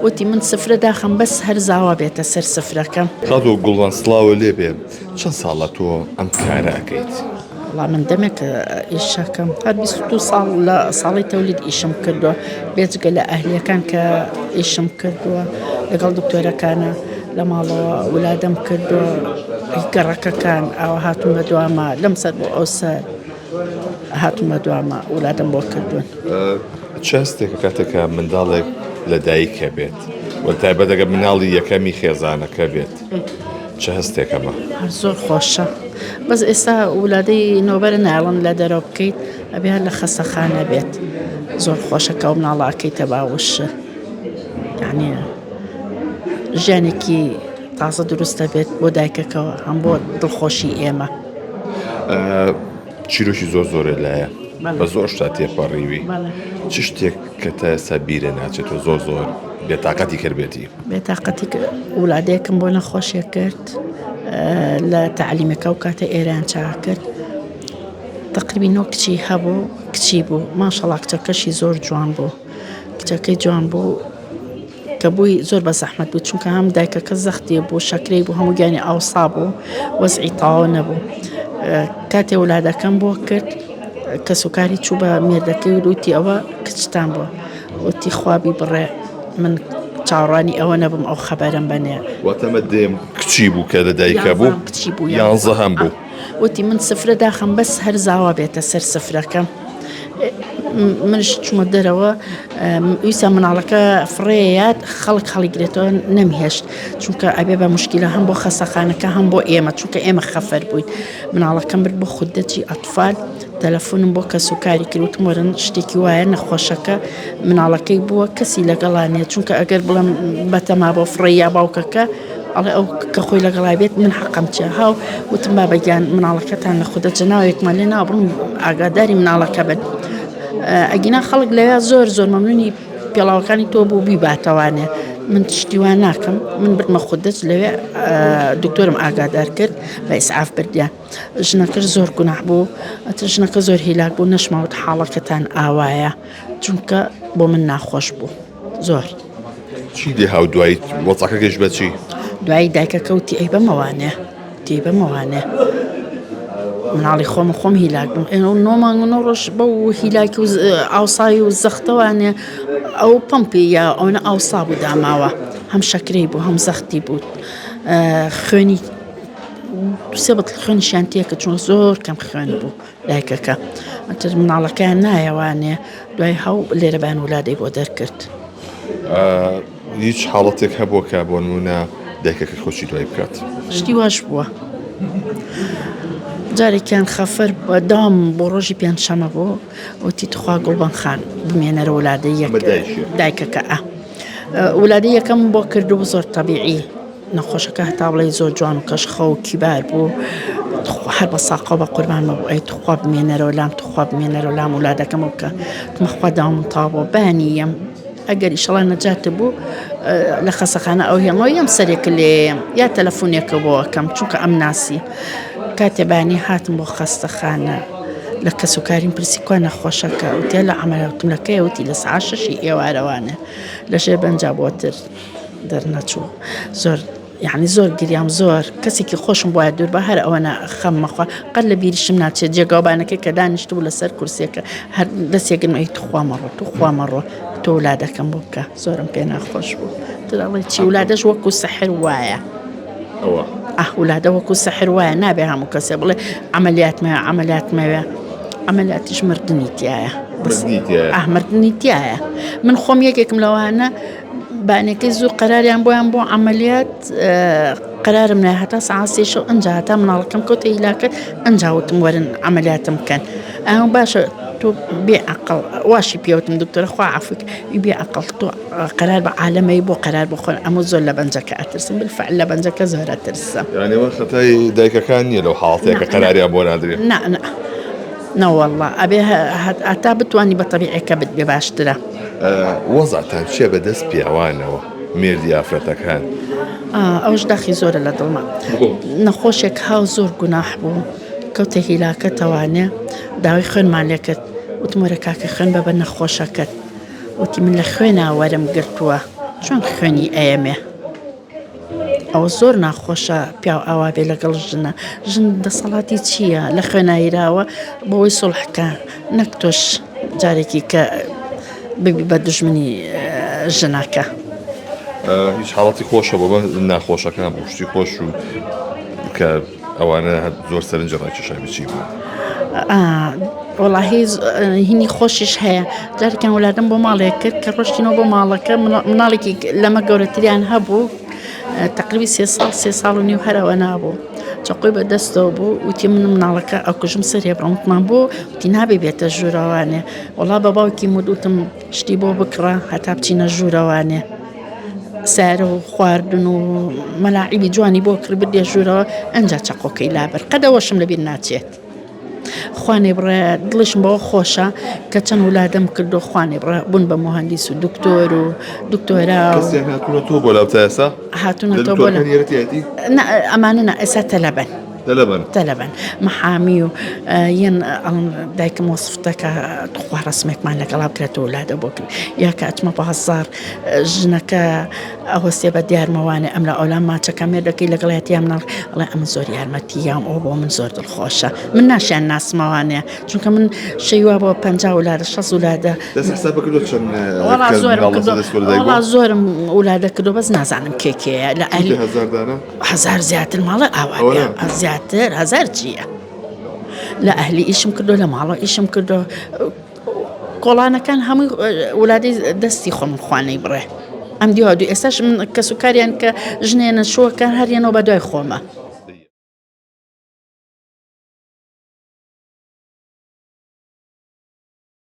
وتی من سفرە داخم بەس هەرزاوا بێتە سەر سفرەکەم. خاتو گوڵوان سڵاوە لێ بێ چەند ساڵە تۆ ئەم کارەکەیت؟ وڵام من دەمێک ئیشەکەم هەر 22 ساڵ لە ساڵی تەولید ئیشم کردووە بێجگە لە ئەهلیەکان کە ئیشم کردووە لەگەڵ دکتۆرەکانە لە ماڵەوە ولادەم کردووە گەڕەکەکان ئەوە هاتوون بە دوامە لەم سەر بۆ ئەو سەر هاتوون بە دوامە ولادەم بۆ کردوون. چ هەستێکە کاتێکە منداڵێک لە دایکە بێت و تایبەتەکە مناڵی یەکەمی خێزانەکە بێت چه هەستێکەمە؟ هەر زۆر خۆشە بەس ئێستا ولادەی نۆبەرە ناڵن لە دەرەوە بکەیت ئەبێ هەر لە خەسەخانە بێت زۆر خۆشەکە و مناڵەکەیتە باوشە یعنی ژیانێکی تازە دروستە بێت بۆ دایکەکەەوە هەم بۆ دڵخۆشی ئێمە. چیرۆکی زۆر زۆرە لایە بە زۆر شتا تێپەڕیوی چ شتێک کە تا ئێستا بیرە ناچێتەوە زۆر زۆر بێتاقەتی کردبێتی؟ بێتاقەتی ولادەیەکم بۆ نەخۆشیە کرد لە تەعلیمەکە و کاتە ئێران چا کرد تقریبی نۆ کچی هەبوو کچی بوو ماشەڵڵا کچەکەشی زۆر جوان بوو کچەکەی جوان بوو کە بووی زۆر بە زەحمەت بوو چونکە هەم دایکەکە زەختی بوو شەکرەی بوو هەموو گیانی ئاوسا بوو وەزعی تاوە نەبوو کاتێ ولادەکەم بۆ کرد کە سوکاری چوو بە مێردەکەی وتی ئەوە کچتان بووە وتی خوابی بڕێ من چاوەڕانی ئەوە نەبووم ئەو خەبەرم بەنێ واتەمە دێم کچی بوو کە لە دایکە بوو کچی بوو یانزە هەم بوو وتی من سفرە داخم بەس هەرزاوا بێتە سەر سفرەکەم منش چوومە دەرەوە ویسا مناڵەکە فڕێیات خەڵک هەڵیگرێتەوە نەمهێشت چونکە ئەبێ بە مشکلە هەم بۆ خەسەخانەکە هەم بۆ ئێمە چونکە ئێمە خەفەر بووین مناڵەکەم برد بۆ خوددەجی ئەتفال تەلەفۆنم بۆ کە سوکاری کردوتم وەرن شتێکی وایە نەخۆشەکە مناڵەکەی بووە کەسی لەگەڵانێ چونکە ئەگەر بڵم بەتەما بۆ فڕێیا باوکەکە ئەڵێ ئەو کە خۆی لەگەڵای بێت من حەقم چێ هاو وتم بابەگیان مناڵەکەتان لە خوددەجە ناوێکمان لێ نابڕم ئاگاداری مناڵەکە بن ئەگینا خەڵک لەوێ زۆر زۆر مەمنونی پێڵاوەکانی تۆ بوو بیباتەوانێ من تشتیوان ناکەم من بردمە خوددەج لەوێ دکتۆرم ئاگادار کرد بە ئیسعاف بردیان ژنەکەش زۆر گوناح بوو ژنەکە زۆر هیلاک بوو نەشماوت حاڵەکەتان ئاوایە چونکە بۆ من ناخۆش بوو زۆر چی دێ هاو دوایی وەڵسەکەش بە چی؟ دوایی دایکەکەوتی ئەی بەمەوانێ تی بەمەوانێ مناڵی خۆم هیلاک بووم نۆمان نۆ ڕۆژ بەو هیلاکی و ئاوسایی و زەختەوانێ ئەو پمپی یا ئەوە ئاوسا بوو داماوە هەم شەکرەی بوو هەم زەختی بوو خوێنی سێ بەتڵ خوێنیشیان تێکە چون زۆر کەم خوێن بوو دایکەکە ئەتر مناڵەکەیان نایەوانێ دوای هەو لێرەبان ولادەی بۆ دەرکرد. هیچ حاڵەتێک هەبووە کە بۆ نمونە دایکەکە خۆشی دوای بکات؟ شتی واش بووە جارێکیان خەفەر بەدام بۆ ڕۆژی پێنجشەمە بوو وتی تخوا گوڵبەن خان بمێنەرە ولادەی دایکەکە ولادەی یەکەم بۆ کردو زۆر تەبیعی نەخۆشەکە هەتا بڵێ زۆر جوان و کەشخە و کیبار بوو هەر بە ساقەوە بە قوربانمە بوو ئەی تخوا بمێنەرەوە لام تخوا بمێنەرەوە لام ولادەکەمە بکە تمەخوا داوم تاوە بانیم ئەگەر ئیشەڵا نەجاتە بوو لە خەسەخانە ئەو هێڵەوە یەم سەرێک لێ یا تەلەفۆنێکە بۆەکەم چونکە ئەم ناسی کاتێبانی هاتم بۆ خەستەخانە لە کەسوکاریم پرسی کۆ نەخۆشەکە وتێ لە عەمەلەوتم لەکەی وتی لە سەعات 6 ئێوارەوانە لە ژێر بەنجا بۆتر دەرنەچوو زۆر یعنی زۆر گریام زۆر کەسێکی خۆشم بۆە دوور بە هەر ئەوەنە خەممەخوا قەت لە بیریشم ناچێت جێگاوبانەکەی کە دانیشتبوو لەسەر کورسێکە هەر دەستێکن ئەی توخوامەڕۆ تۆ ولادەکەم بۆ بکە زۆرم پێ ناخۆش بوو تڵێ چی ولادەش وەکو سەحر وایە ئەوە ولادە وەکو سەحر وایە نابێ هەموو کەسێ بڵێ عەمەلیاتمەوێ عەمەلیاتیش مردنی تایە مردنی تایە من خۆم یەکێکم لەوانە بانەکەی زوو قەراریان بۆیان بۆ عەمەلیات قەرارم نایە هەتا سەعات 3 ئەنجا هەتا مناڵەکەم کەوتە هیلاکە ئەنجا وتم وەرن عەمەلیاتم بکەن ئەو باشە تۆ بێعەقڵ واشی پێوتم دکتۆرە خوا عەفوک بێعەقڵ تۆ قەرار بە عالەمەی بۆ قەرار بخۆن ئەمە زۆر لە بەنجەکە ئەترسم بالفعل لە بەنجەکە زۆر ئەترسم یانێوە خەتای دایکەکان نییە لەو حاڵەتێکە قەراریان بۆ نادرێت نەوەڵڵا ئەبێ هەتا بتوانی بە تەبیعەکە بێ باشترە وەزاتان چێ بەدەست پیاوانەوە مێردی ئافرەتەکان ئەوش داخی زۆرە لە دڵمە نەخۆشێک هاو زۆر گوناح بوو کەوتە هیلاکە تەوانێ داوای خوێنمان لێ کرد وتم وەرە کاکە خوێن بە نەخۆشەکەت وتی من لە خوێنە وەرم گرتووە چۆن خوێنی ئەمێ ئەوە زۆر ناخۆشە پیا ئاوا بێ لەگەڵ ژنە ژن دەسەڵاتی چییە لە خوێنایراوە بۆەوەی سڵحکە نەک تۆش جارێکی کە ببی بە دژمنی ژنەکە هیچ حاڵەتی خۆشە بۆ ناخۆشەکان بۆ شتی خۆش و کە ئەوانە زۆر سەرنجە ڕاکێشای بچی بوو وڵاهی هینی خۆشیش هەیە جارێکیان وڵادم بۆ ماڵێک کرد کە ڕۆشتینەوە بۆ ماڵەکە مناڵێکی لەمە گەورەتریان هەبوو تقریبی 3 ساڵ و نیو هەرەوە نابوو چقۆی بە دەستەوە بوو وتی من مناڵەکە ئەو کوژم سەرێ بڕمتمان بۆ وتی نابێ بێتە ژوورەوانێ وڵا بە باوکی مدوتم شتی بۆ بکڕە هەتا بچینە ژوورەوانێ سارە و خواردن و مەلاعیبی جوانی بۆ کرد بدێ ژوورەوە ئەنجا چەقۆکەی لابەر قەدەوەشم لەبیر ناچێت خوانێ بڕێ دڵشم بەوە خۆشە کە چەند وڵادەم کردو خوانێ بڕێ بوون بە مهندس و دکتۆر و دکتۆرا تۆ بۆ لاو تاسا هاتوونەتەوە بۆ ئەمانە ئێستا تەلەبەن محامی و یەن دایکم وەسفتەکە خوا ڕسمێکمان لەگەڵا بکرێتەوە وڵادە بۆ کرد یا کە ئەچمە بە هەزار ژنەکە ئەوەستێ بە دیارمەوانێ ئەم لە ئەولام ماچەکە مێردەکەی لەگەڵایەتی ئەڵێ ئەمە زۆر یارمەتیام ئەو بۆ من زۆر دڵخۆشە من ناشیان ناسمەوانێ چونکە من شەیوا بۆ 50 وڵادە 6 وڵادە زۆرم وڵادە کردو بەس نازانم کێکەیە لە ئەلی هەزار زیاتر ماڵە ئاوە زیاتر هەزار چییە لە ئەهلی ئیشم کردو لە ماڵە ئیشم کردو کۆڵانەکان هەمووی وڵادی دەستی خۆم خوانەی بڕێ ئەم دیوا دوو ئێستاش من کەسوکاریان کە ژنێنە شووەکە هەریانەوە بە دوای خۆمە